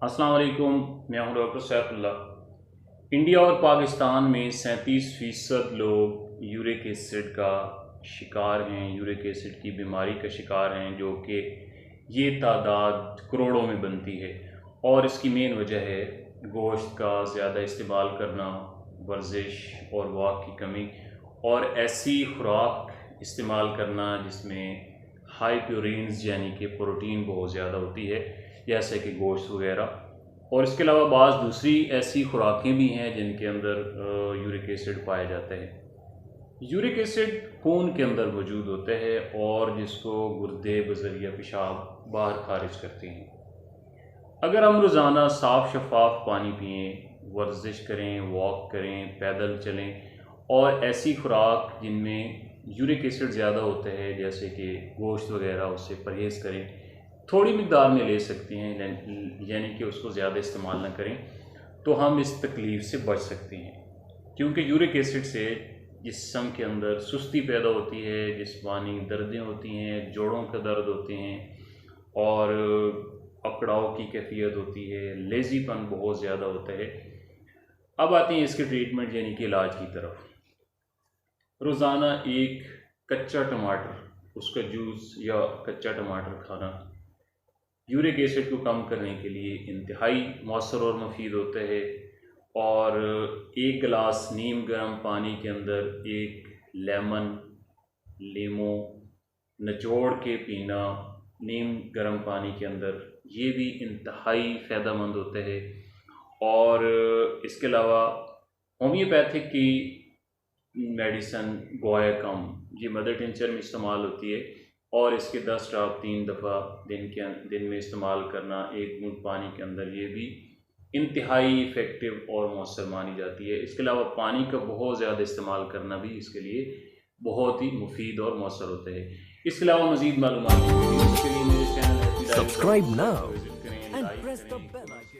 अस्सलाम वालेकुम। मैं हूं डॉक्टर सैफुल्लाह। इंडिया और पाकिस्तान में 37% लोग यूरिक एसिड का शिकार हैं, यूरिक एसिड की बीमारी का शिकार हैं, जो कि ये तादाद करोड़ों में बनती है। और इसकी मेन वजह है गोश्त का ज़्यादा इस्तेमाल करना, वर्जिश और वॉक की कमी, और ऐसी खुराक इस्तेमाल करना जिसमें हाई प्योरीन्स यानी कि प्रोटीन बहुत ज़्यादा होती है, जैसे कि गोश्त वगैरह। और इसके अलावा बाज़ दूसरी ऐसी खुराकें भी हैं जिनके अंदर यूरिक एसिड पाया जाता है। यूरिक एसिड खून के अंदर मौजूद होता है और जिसको गुर्दे बज़रिया पेशाब बाहर खारिज करते हैं। अगर हम रोज़ाना साफ़ शफाफ पानी पिएँ, वर्जिश करें, वॉक करें, पैदल चलें और ऐसी खुराक जिनमें यूरिक एसिड ज़्यादा होता है जैसे कि गोश्त वगैरह, उससे परहेज़ करें, थोड़ी मिक़दार में ले सकते हैं, यानी कि उसको ज़्यादा इस्तेमाल ना करें, तो हम इस तकलीफ़ से बच सकते हैं। क्योंकि यूरिक एसिड से जिस्म के अंदर सुस्ती पैदा होती है, जिस्मानी दर्दें होती हैं, जोड़ों का दर्द होते हैं और अकड़ाव की कैफियत होती है, लेज़ीपन बहुत ज़्यादा होता है। अब आते हैं इसके ट्रीटमेंट यानी कि इलाज की तरफ। रोज़ाना एक कच्चा टमाटर, उसका जूस या कच्चा टमाटर खाना यूरिक एसिड को कम करने के लिए इंतहाई मौसर और मुफीद होता है। और एक गिलास नीम गर्म पानी के अंदर एक लीमू निचोड़ के पीना नीम गर्म पानी के अंदर, ये भी इंतहाई फ़ायदेमंद होता है। और इसके अलावा होम्योपैथिक की मेडिसन गोयाकम, ये मदर टिंचर में इस्तेमाल होती है और इसके 10 ड्रॉप 3 दफ़ा दिन में इस्तेमाल करना एक बूंद पानी के अंदर, ये भी इंतहाई इफ़ेक्टिव और मौसर मानी जाती है। इसके अलावा पानी का बहुत ज़्यादा इस्तेमाल करना भी इसके लिए बहुत ही मुफीद और मौसर होता है। इसके अलावा मज़ीद मालूमात के लिए मेरे चैनल Subscribe now विजिट करें, and लाइक press the करें। bell icon.